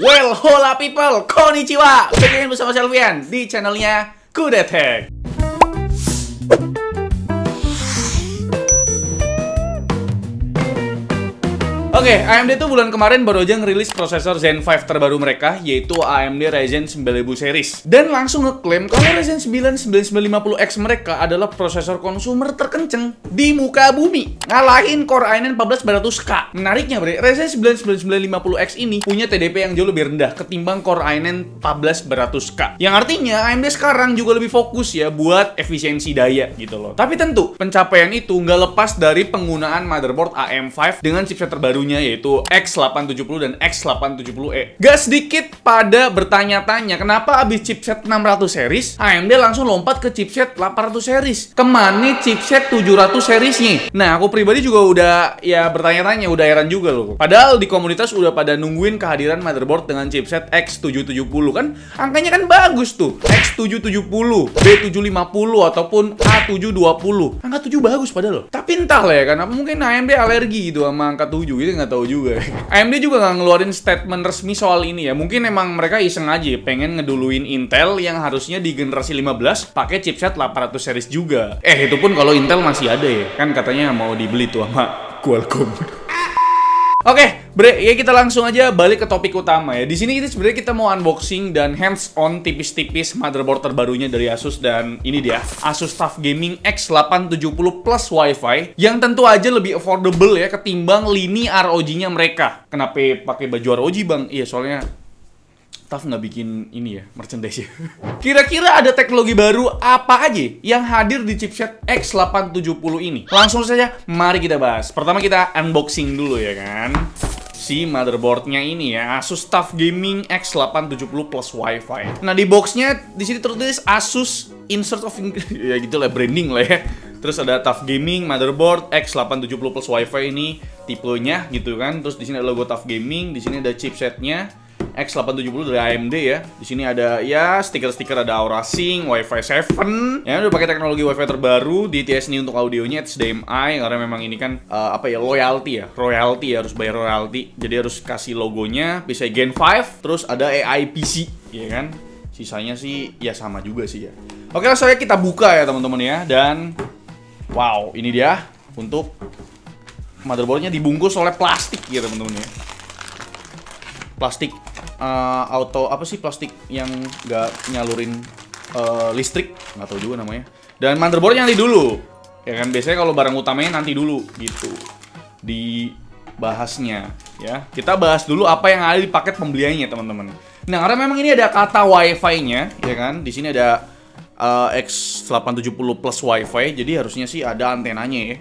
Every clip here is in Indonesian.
Well, hola people, konnichiwa. Balik bersama Selvian di channelnya Kudetek. Oke, AMD tuh bulan kemarin baru aja ngerilis prosesor Zen 5 terbaru mereka, yaitu AMD Ryzen 9000 series. Dan langsung ngeklaim kalau Ryzen 9 9950X mereka adalah prosesor konsumer terkenceng di muka bumi, ngalahin Core i9 14900K. Menariknya, bre, Ryzen 9 9950X ini punya TDP yang jauh lebih rendah ketimbang Core i9 14900K. Yang artinya AMD sekarang juga lebih fokus ya buat efisiensi daya gitu loh. Tapi tentu, pencapaian itu nggak lepas dari penggunaan motherboard AM5 dengan chipset terbaru yaitu X870 dan X870E. Gak sedikit pada bertanya-tanya kenapa abis chipset 600 series AMD langsung lompat ke chipset 800 series. Kemana chipset 700 seriesnya? Nah, aku pribadi juga udah ya bertanya-tanya, udah heran juga loh. Padahal di komunitas udah pada nungguin kehadiran motherboard dengan chipset X770 kan, angkanya kan bagus tuh. X770, B750 ataupun A720. Angka 7 bagus padahal. Tapi entah lah ya, karena mungkin AMD alergi gitu sama angka 7 gitu, nggak tahu juga. AMD juga nggak ngeluarin statement resmi soal ini ya. Mungkin emang mereka iseng aja pengen ngeduluin Intel yang harusnya di generasi 15 pakai chipset 800 series juga. Itu pun kalau Intel masih ada ya. Kan katanya mau dibeli tuh sama Qualcomm. Oke, bre, ya kita langsung aja balik ke topik utama ya. Di sini sebenarnya kita mau unboxing dan hands-on tipis-tipis motherboard terbarunya dari Asus, dan ini dia Asus TUF Gaming X870 Plus Wi-Fi yang tentu aja lebih affordable ya ketimbang lini ROG-nya mereka. Kenapa pakai baju ROG, Bang? Iya, soalnya TUF nggak bikin ini ya, merchandise ya. Kira-kira ada teknologi baru apa aja yang hadir di chipset X870 ini? Langsung saja, mari kita bahas. Pertama kita unboxing dulu ya kan, si motherboardnya ini ya, Asus TUF Gaming X870 Plus Wi-Fi. Nah, di boxnya di sini tertulis Asus insert of ya gitulah, branding lah ya. Terus ada TUF Gaming motherboard X870 Plus Wi-Fi, ini tipenya gitu kan. Terus di sini ada logo TUF Gaming, di sini ada chipsetnya X870 dari AMD ya. Di sini ada ya stiker-stiker, ada Aura Sync, Wi-Fi 7. Ya udah pakai teknologi Wi-Fi terbaru. DTS ini untuk audionya HDMI karena memang ini kan royalty ya. Royalty ya, harus bayar royalty. Jadi harus kasih logonya, bisa Gen 5. Terus ada AI PC, ya kan. Sisanya sih ya sama juga sih ya. Oke, langsung aja kita buka ya teman-teman ya. Dan wow, ini dia untuk motherboardnya dibungkus oleh plastik ya teman-teman ya. Plastik plastik yang nggak nyalurin listrik, nggak tahu juga namanya. Dan motherboardnya nanti dulu ya kan, biasanya kalau barang utamanya nanti dulu gitu dibahasnya ya. Kita bahas dulu apa yang ada di paket pembeliannya teman-teman. Nah, karena memang ini ada kata Wi-Fi-nya ya kan, di sini ada X870 Plus Wi-Fi, jadi harusnya sih ada antenanya ya.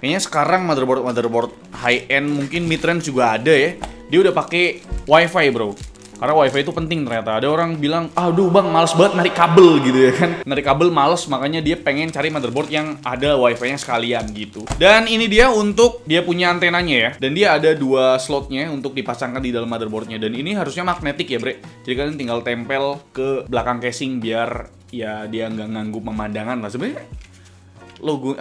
Kayaknya sekarang motherboard high end, mungkin mid range juga ada ya. Dia udah pakai Wi-Fi, bro. Karena Wi-Fi itu penting ternyata. Ada orang bilang, aduh bang, males banget narik kabel gitu ya kan. Narik kabel males, makanya dia pengen cari motherboard yang ada Wi-Fi-nya sekalian gitu. Dan ini dia untuk dia punya antenanya ya. Dan dia ada 2 slotnya untuk dipasangkan di dalam motherboardnya. Dan ini harusnya magnetik ya, bre. Jadi kalian tinggal tempel ke belakang casing biar ya dia nggak ganggu pemandangan lah. Sebenarnya logo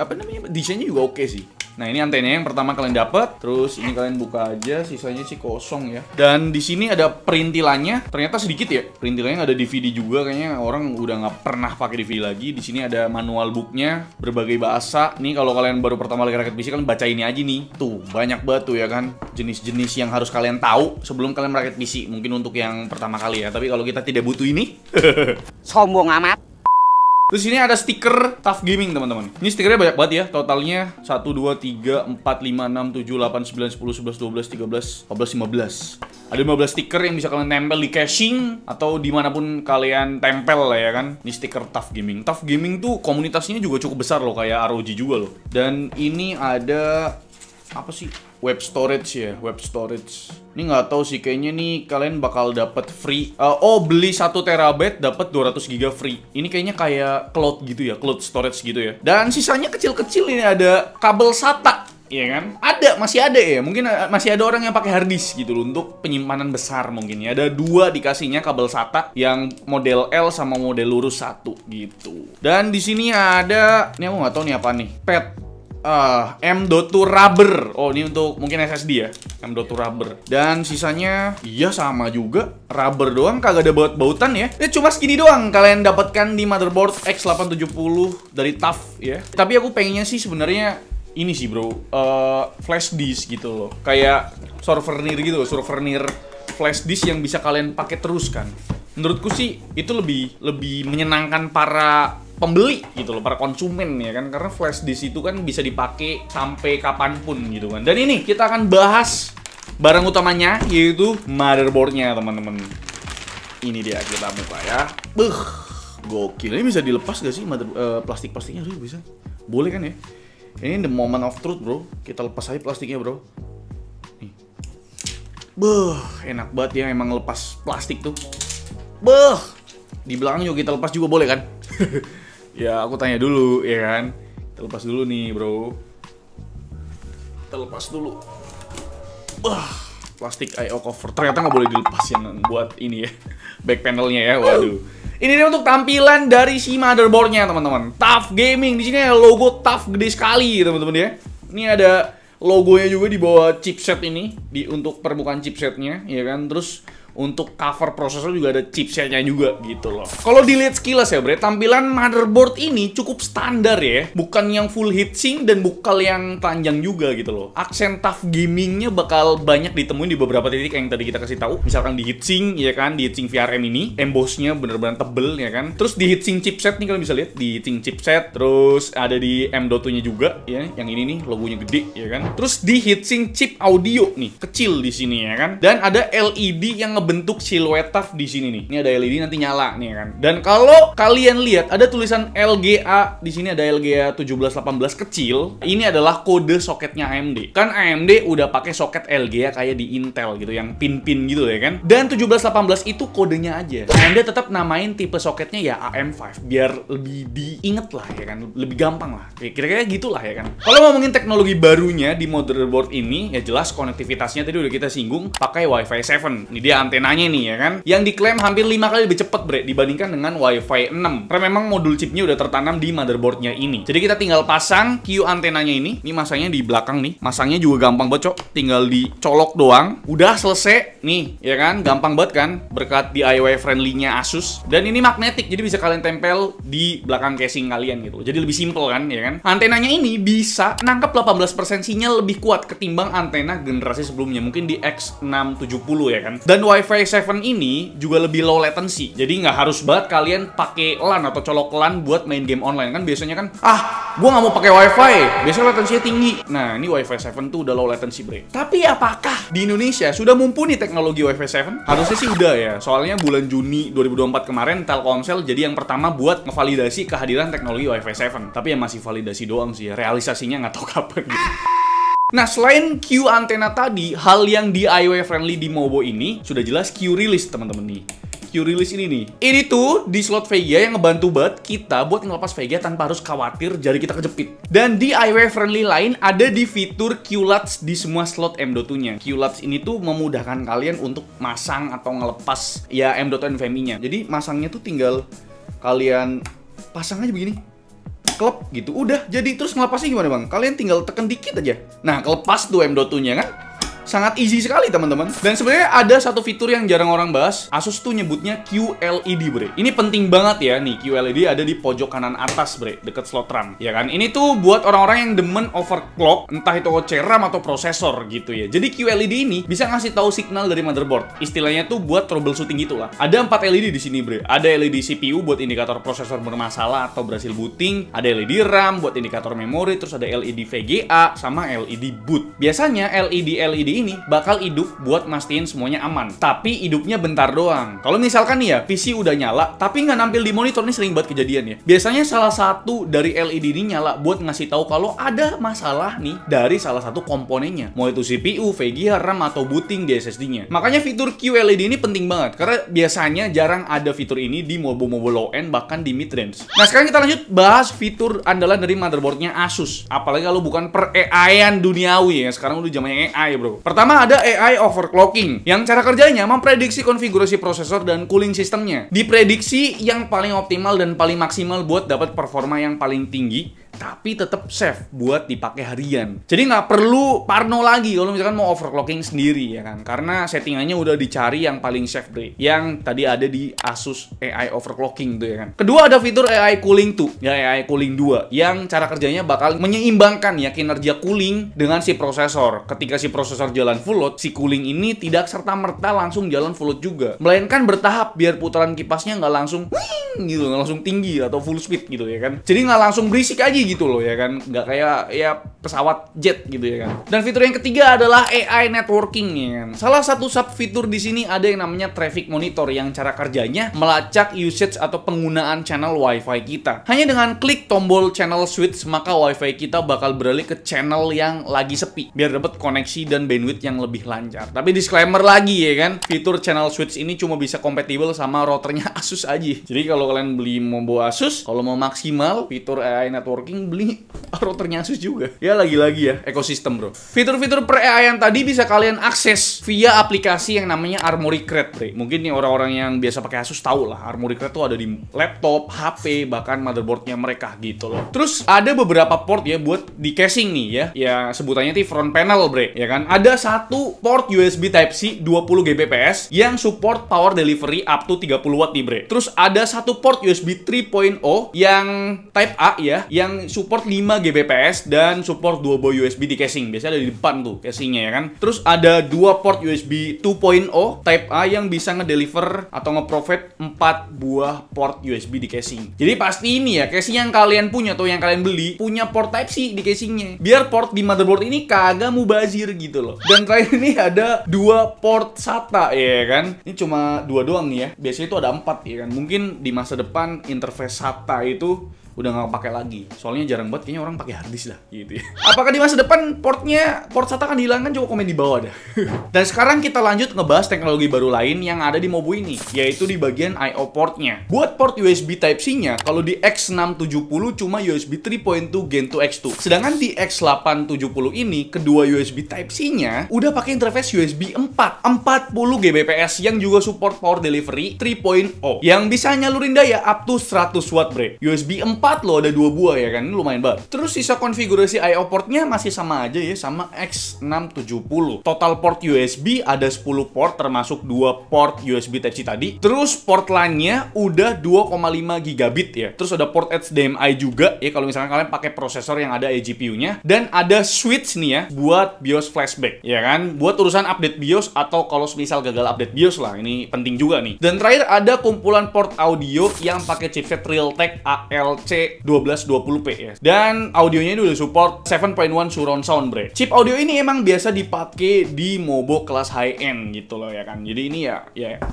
desainnya juga oke sih. Nah, ini antenanya yang pertama kalian dapat. Terus ini kalian buka aja, sisanya sih kosong ya. Dan di sini ada perintilannya. Ternyata sedikit ya. Perintilannya ada DVD juga, kayaknya orang udah nggak pernah pakai DVD lagi. Di sini ada manual booknya, berbagai bahasa. Nih kalau kalian baru pertama kali rakit PC, kalian baca ini aja nih. Tuh, banyak banget tuh ya kan. Jenis-jenis yang harus kalian tahu sebelum kalian merakit PC. Mungkin untuk yang pertama kali ya. Tapi kalau kita tidak butuh ini, sombong amat. terus ini ada stiker TUF Gaming teman-teman. Ini stikernya banyak banget ya. Totalnya 1, 2, 3, 4, 5, 6, 7, 8, 9, 10, 11, 12, 13, 14, 15. Ada 15 stiker yang bisa kalian tempel di casing atau dimanapun kalian tempel lah ya kan. Ini stiker TUF Gaming. TUF Gaming tuh komunitasnya juga cukup besar loh, kayak ROG juga loh. Dan ini ada apa sih? Web storage ya, web storage. Ini nggak tahu sih, kayaknya nih kalian bakal dapat free. Beli 1 terabyte dapat 200 GB free. Ini kayaknya kayak cloud gitu ya, cloud storage gitu ya. Dan sisanya kecil-kecil, ini ada kabel SATA. Iya kan? Masih ada ya. Mungkin masih ada orang yang pakai hard disk gitu loh untuk penyimpanan besar mungkin ya. Ada 2 dikasihnya kabel SATA yang model L sama model lurus 1 gitu. Dan di sini ada, ini aku nggak tahu nih apa nih. M.2 rubber. Oh, ini untuk mungkin SSD ya. M.2 rubber. Dan sisanya iya sama juga, rubber doang, kagak ada baut-bautan ya. Cuma segini doang kalian dapatkan di motherboard X870 dari TUF ya. Tapi aku pengennya sih sebenarnya ini sih bro, flash disk gitu loh. Kayak souvenir gitu, souvenir flash disk yang bisa kalian pakai terus kan. Menurutku sih itu lebih menyenangkan para pembeli gitu loh, para konsumen ya kan, karena flash disk itu kan bisa dipakai sampai kapanpun gitu kan. Dan ini kita akan bahas barang utamanya, yaitu motherboardnya teman-teman. Ini dia, kita buka ya. Gokil. Ini bisa dilepas gak sih plastik-plastiknya? Aduh, bisa. Boleh kan ya? Ini the moment of truth bro. Kita lepas aja plastiknya bro. Nih. Enak banget ya emang lepas plastik tuh. Di belakang juga kita lepas juga boleh kan? Ya aku tanya dulu ya kan. Kita lepas dulu nih bro. Kita lepas dulu. Plastik I/O cover. Ternyata nggak boleh dilepas yang buat ini ya. Back panelnya ya. Waduh. Ini dia untuk tampilan dari si motherboardnya teman-teman. TUF Gaming. Di sini ada logo TUF gede sekali teman-teman ya. Ini ada logonya juga di bawah chipset ini untuk permukaan chipsetnya ya kan. Terus untuk cover prosesor juga ada chipsetnya juga gitu loh. Kalau dilihat sekilas ya bre, tampilan motherboard ini cukup standar ya. Bukan yang full heatsink dan bukan yang panjang juga gitu loh. Aksen TUF gamingnya bakal banyak ditemuin di beberapa titik yang tadi kita kasih tahu. Misalkan di heatsink ya kan, di heatsink VRM ini embossnya bener-bener tebel ya kan. Terus di heatsink chipset nih kalian bisa lihat, di heatsink chipset. Terus ada di M.2-nya juga ya, yang ini nih logonya gede ya kan. Terus di heatsink chip audio nih, kecil di sini ya kan. Dan ada LED yang bentuk siluet TUF di sini nih. Ini ada LED nanti nyala nih kan. Dan kalau kalian lihat ada tulisan LGA di sini, ada LGA 1718 kecil. Ini adalah kode soketnya AMD. Kan AMD udah pakai soket LGA kayak di Intel gitu, yang pin-pin gitu ya kan. Dan 1718 itu kodenya aja. AMD tetap namain tipe soketnya ya AM5 biar lebih diinget lah ya kan, lebih gampang lah. Kira-kira gitulah ya kan. Kalau ngomongin teknologi barunya di motherboard ini, ya jelas konektivitasnya tadi udah kita singgung, pakai Wi-Fi 7. Ini dia antenanya nih ya kan, yang diklaim hampir 5 kali lebih cepet bre dibandingkan dengan Wi-Fi 6. Karena memang modul chipnya udah tertanam di motherboardnya ini. Jadi kita tinggal pasang Q antenanya ini. Ini masangnya di belakang nih. Masangnya juga gampang banget cok. Tinggal dicolok doang. Udah selesai nih ya kan. Gampang banget kan berkat DIY friendly-nya Asus. Dan ini magnetik, jadi bisa kalian tempel di belakang casing kalian gitu. Jadi lebih simple kan ya kan. Antenanya ini bisa nangkep 18% sinyal lebih kuat ketimbang antena generasi sebelumnya. Mungkin di X670 ya kan. Dan Wi-Fi 7 ini juga lebih low latency. Jadi nggak harus banget kalian pakai LAN atau colok LAN buat main game online. Kan biasanya kan, gua nggak mau pakai Wi-Fi, biasanya latensinya tinggi. Nah, ini Wi-Fi 7 tuh udah low latency bre. Tapi apakah di Indonesia sudah mumpuni teknologi Wi-Fi 7? Harusnya sih udah ya. Soalnya bulan Juni 2024 kemarin Telkomsel jadi yang pertama buat ngevalidasi kehadiran teknologi Wi-Fi 7. Tapi ya masih validasi doang sih ya. Realisasinya nggak tahu kapan gitu. Nah, selain Q antena tadi, hal yang DIY friendly di Mobo ini sudah jelas Q release teman-teman nih. Q release ini nih. Ini tuh di slot VGA yang ngebantu banget kita buat ngelepas VGA tanpa harus khawatir jari kita kejepit. Dan DIY friendly lain ada di fitur Q-LUTs di semua slot M.2-nya. Q-LUTs ini tuh memudahkan kalian untuk masang atau ngelepas ya M.2 NVMe-nya. Jadi masangnya tuh tinggal kalian pasang aja begini. Klep gitu, udah jadi. Terus ngelepasnya gimana bang? Kalian tinggal tekan dikit aja. Nah, kelepas tuh M.2-nya kan. Sangat easy sekali teman-teman. Dan sebenarnya ada satu fitur yang jarang orang bahas. Asus tuh nyebutnya QLED bre. Ini penting banget ya nih. QLED ada di pojok kanan atas bre, deket slot RAM. Ya kan? Ini tuh buat orang-orang yang demen overclock, entah itu OC RAM atau prosesor gitu ya. Jadi QLED ini bisa ngasih tahu signal dari motherboard. Istilahnya tuh buat troubleshooting gitu lah. Ada 4 LED di sini bre. Ada LED CPU buat indikator prosesor bermasalah atau berhasil booting. Ada LED RAM buat indikator memori. Terus ada LED VGA sama LED boot. Biasanya LED ini bakal hidup buat mastiin semuanya aman. Tapi hidupnya bentar doang. Kalau misalkan nih ya, PC udah nyala, tapi nggak nampil di monitor, ini sering banget kejadian ya. Biasanya salah satu dari LED ini nyala buat ngasih tahu kalau ada masalah nih dari salah satu komponennya. Mau itu CPU, VGA, RAM, atau booting di SSD-nya. Makanya fitur QLED ini penting banget. Karena biasanya jarang ada fitur ini di mobo-mobo low-end, bahkan di mid-range. Nah, sekarang kita lanjut bahas fitur andalan dari motherboardnya Asus. Apalagi kalau bukan per AI-an duniawi ya. Sekarang udah zamannya AI bro. Pertama ada AI overclocking, yang cara kerjanya memprediksi konfigurasi prosesor dan cooling sistemnya. Diprediksi yang paling optimal dan paling maksimal buat dapat performa yang paling tinggi tapi tetap safe buat dipakai harian. Jadi nggak perlu parno lagi kalau misalkan mau overclocking sendiri ya kan, karena settingannya udah dicari yang paling safe Bre, yang tadi ada di Asus AI overclocking tuh ya kan. Kedua ada fitur AI cooling 2 ya, AI cooling 2 yang cara kerjanya bakal menyeimbangkan ya kinerja cooling dengan si prosesor. Ketika si prosesor jalan full load, si cooling ini tidak serta-merta langsung jalan full load juga, melainkan bertahap biar putaran kipasnya nggak langsung gitu, nggak langsung tinggi atau full speed gitu ya kan. Jadi nggak langsung berisik aja gitu loh ya kan, nggak kayak ya pesawat jet gitu ya kan. Dan fitur yang ketiga adalah AI networking ya kan. Salah satu sub fitur di sini ada yang namanya traffic monitor yang cara kerjanya melacak usage atau penggunaan channel WiFi kita. Hanya dengan klik tombol channel switch maka WiFi kita bakal beralih ke channel yang lagi sepi biar dapat koneksi dan bandwidth yang lebih lancar. Tapi disclaimer lagi ya kan, fitur channel switch ini cuma bisa kompatibel sama routernya Asus aja. Jadi kalau kalian beli combo Asus, kalau mau maksimal fitur AI networking, beli routernya Asus juga. Ya lagi-lagi ya, ekosistem bro. Fitur-fitur per AI yang tadi bisa kalian akses via aplikasi yang namanya Armoury Crate Bre. Mungkin nih orang-orang yang biasa pakai Asus tahu lah, Armoury Crate tuh ada di laptop, HP, bahkan motherboardnya mereka gitu loh. Terus ada beberapa port ya buat di casing nih ya. Ya sebutannya tuh front panel Bre, ya kan. Ada satu port USB Type-C 20 Gbps yang support power delivery up to 30 watt nih Bre. Terus ada satu port USB 3.0 yang Type A ya, yang support 5 Gbps dan support 2 buah USB di casing. Biasanya ada di depan tuh casingnya ya kan. Terus ada 2 port USB 2.0 Type A yang bisa ngedeliver atau nge-provide 4 buah port USB di casing. Jadi pasti ini ya, casing yang kalian punya atau yang kalian beli punya port Type-C di casingnya, biar port di motherboard ini kagak mubazir gitu loh. Dan terakhir ini ada 2 port SATA ya kan. Ini cuma 2 doang nih ya. Biasanya itu ada 4 ya kan. Mungkin di masa depan interface SATA itu udah nggak pakai lagi, soalnya jarang banget kayaknya orang pakai harddisk dah gitu ya. Apakah di masa depan port SATA akan dihilangkan? Coba komen di bawah dah. Dan sekarang kita lanjut ngebahas teknologi baru lain yang ada di Mobo ini, yaitu di bagian I/O portnya. Buat port USB Type-C nya, kalau di X670 cuma USB 3.2 Gen 2 X2, sedangkan di X870 ini kedua USB Type-C nya udah pakai interface USB 4 40 Gbps yang juga support power delivery 3.0 yang bisa nyalurin daya up to 100 watt Bre. USB 4 loh, ada 2 buah ya kan, ini lumayan banget. Terus sisa konfigurasi I/O portnya masih sama aja ya, sama X670. Total port USB ada 10 port termasuk 2 port USB Type-C tadi. Terus port LAN-nya udah 2,5 gigabit ya. Terus ada port HDMI juga ya kalau misalkan kalian pakai prosesor yang ada eGPU-nya. Dan ada switch nih ya buat BIOS flashback ya kan, buat urusan update BIOS atau kalau misal gagal update BIOS lah, ini penting juga nih. Dan terakhir ada kumpulan port audio yang pakai chipset Realtek ALC 1220p ya. Dan audionya ini udah support 7.1 surround sound Bre. Chip audio ini emang biasa dipakai di Mobo kelas high end gitu loh ya kan. Jadi ini ya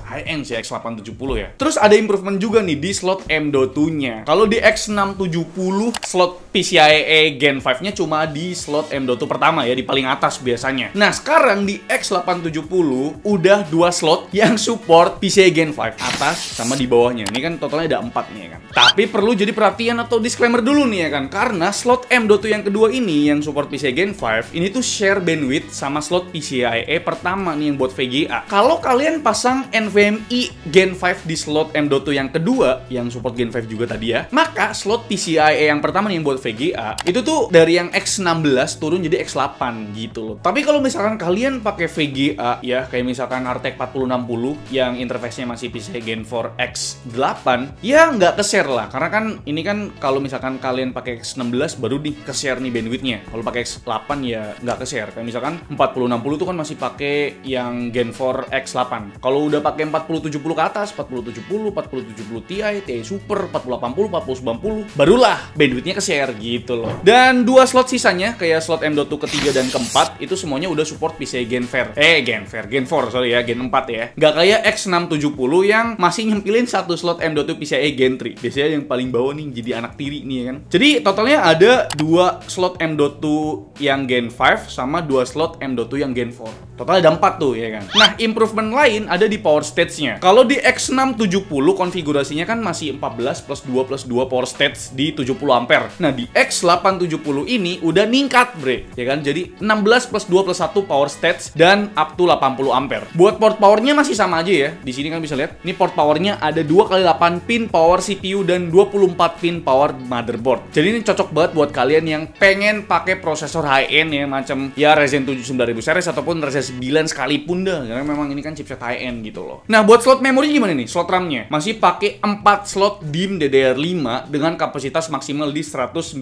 high end sih X870 ya. Terus ada improvement juga nih di slot M.2-nya. Kalau di X670 slot PCIe Gen 5-nya cuma di slot M.2 pertama ya, di paling atas biasanya. Nah, sekarang di X870 udah 2 slot yang support PCIe Gen 5 atas sama di bawahnya. Ini kan totalnya ada 4 nih ya kan. Tapi perlu jadi perhatian atau disclaimer dulu nih ya kan, karena slot M.2 yang kedua ini yang support PCIe Gen 5 ini tuh share bandwidth sama slot PCIe pertama nih yang buat VGA. Kalau kalian pasang NVMe Gen 5 di slot M.2 yang kedua yang support Gen 5 juga tadi ya, maka slot PCIe yang pertama nih yang buat VGA itu tuh dari yang X16 turun jadi X8 gitu loh. Tapi kalau misalkan kalian pakai VGA ya, kayak misalkan RTX 4060 yang interface-nya masih PCIe Gen 4 X8, ya nggak ke-share lah, karena kan ini kan kalau misalkan kalian pakai X16 baru di ke-share nih bandwidthnya. Kalau pakai X8 ya nggak ke-share. Kayak misalkan 4060 tuh kan masih pakai yang Gen 4 X8. Kalau udah pakai 4070 ke atas, 4070, 4070 Ti, Ti Super, 4080, 4090, barulah bandwidthnya ke-share gitu loh. Dan 2 slot sisanya kayak slot M.2 ketiga dan keempat itu semuanya udah support PCIe Gen 4. Gen 4 sorry ya, Gen 4 ya. Nggak kayak X670 yang masih nyempilin 1 slot M.2 PCIe Gen 3. Biasanya yang paling bawah nih jadi anak tiri nih ya kan. Jadi totalnya ada 2 slot M.2 yang Gen 5 sama 2 slot M.2 yang Gen 4. Total ada 4 tuh ya kan. Nah, improvement lain ada di power stage-nya. Kalau di X670 konfigurasinya kan masih 14 plus 2 plus 2 power stage di 70 ampere. Nah, di X870 ini udah ningkat Bre, ya kan. Jadi 16 plus 2 plus 1 power stage dan up to 80 ampere. Buat port powernya masih sama aja ya. Di sini kan bisa lihat, ini port powernya ada 2 kali 8 pin power CPU dan 24 pin high-end power motherboard. Jadi ini cocok banget buat kalian yang pengen pakai prosesor high-end ya, macam ya Ryzen 7 9000 series ataupun Ryzen 9 sekalipun dah, karena memang ini kan chipset high-end gitu loh. Nah, buat slot memori gimana nih? Slot RAM-nya masih pakai 4 slot DIMM DDR5 dengan kapasitas maksimal di 192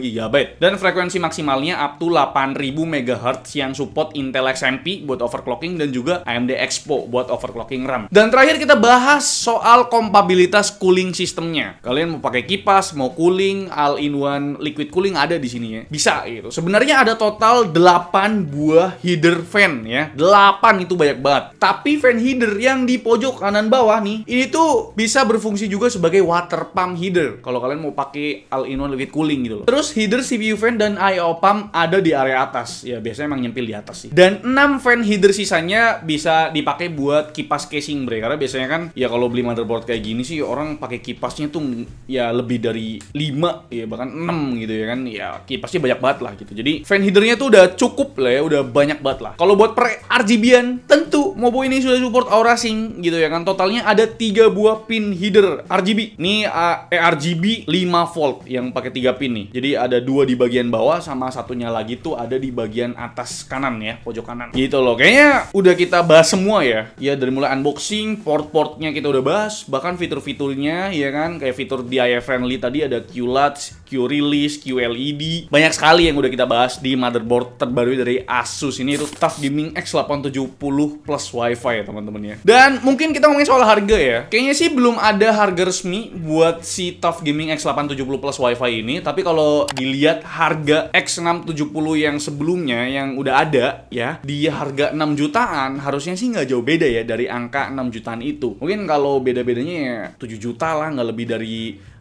GB dan frekuensi maksimalnya up to 8000 MHz yang support Intel XMP buat overclocking dan juga AMD Expo buat overclocking RAM. Dan terakhir kita bahas soal kompatibilitas cooling sistemnya. Kalian mau pakai kipas, mau cooling, all-in-one liquid cooling ada di sini ya. Bisa gitu. Sebenarnya ada total 8 buah header fan ya. 8 itu banyak banget. Tapi fan header yang di pojok kanan bawah nih, ini tuh bisa berfungsi juga sebagai water pump header kalau kalian mau pakai all-in-one liquid cooling gitu loh. Terus header CPU fan dan I/O pump ada di area atas. Ya biasanya emang nyempil di atas sih. Dan 6 fan header sisanya bisa dipakai buat kipas casing bre. Karena biasanya kan ya kalau beli motherboard kayak gini sih orang pakai kipasnya tuh ya lebih dari 5 ya bahkan 6 gitu ya kan. Ya kipasnya banyak banget lah gitu. Jadi fan headernya tuh udah cukup lah ya, udah banyak banget lah. Kalau buat per RGB-an tentu Mobo ini sudah support Aura Sync gitu ya kan. Totalnya ada 3 buah pin header RGB. Ini RGB 5 volt yang pakai 3 pin nih. Jadi ada 2 di bagian bawah sama satunya lagi tuh ada di bagian atas kanan ya, pojok kanan. Gitu loh. Kayaknya udah kita bahas semua ya. Ya dari mulai unboxing, port-portnya kita udah bahas, bahkan fitur-fiturnya ya kan, kayak fitur DIY friendly tadi ada QLED, QRelease, QLED. Banyak sekali yang udah kita bahas di motherboard terbaru dari Asus ini, itu TUF Gaming X870 plus Wi-Fi ya teman-teman ya. Dan mungkin kita ngomongin soal harga ya. Kayaknya sih belum ada harga resmi buat si TUF Gaming X870 plus Wi-Fi ini, tapi kalau dilihat harga X670 yang sebelumnya yang udah ada ya, di harga 6 jutaan harusnya sih nggak jauh beda ya dari angka 6 jutaan itu. Mungkin kalau beda-bedanya ya 7 juta lah, nggak lebih dari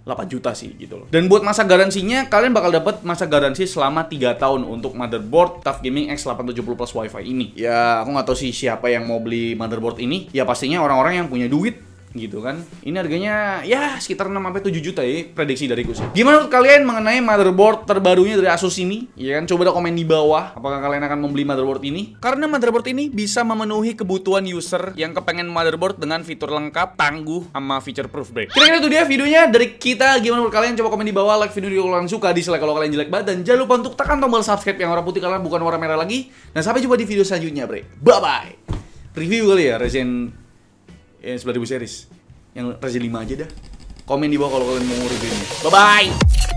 8 juta sih gitu loh. Dan buat masa garansinya, kalian bakal dapat masa garansi selama 3 tahun untuk motherboard TUF Gaming X870 plus Wi-Fi ini. Ya, aku nggak tahu sih siapa yang mau beli motherboard ini. Ya pastinya orang-orang yang punya duit gitu kan. Ini harganya ya sekitar 6-7 juta ya, prediksi dariku sih. Gimana menurut kalian mengenai motherboard terbarunya dari Asus ini? Ya kan, coba komen di bawah apakah kalian akan membeli motherboard ini. Karena motherboard ini bisa memenuhi kebutuhan user yang kepengen motherboard dengan fitur lengkap, tangguh, sama feature proof break. Kira-kira itu dia videonya dari kita. Gimana menurut kalian? Coba komen di bawah, like video kalau kalian suka, dislike kalau kalian jelek banget, dan jangan lupa untuk tekan tombol subscribe yang warna putih karena bukan warna merah lagi. Dan sampai jumpa di video selanjutnya, bre. Bye bye. Review kali ya Ryzen 9000 series yang Ryzen 5 aja dah. Komen di bawah kalau kalian mau reviewnya. Bye bye.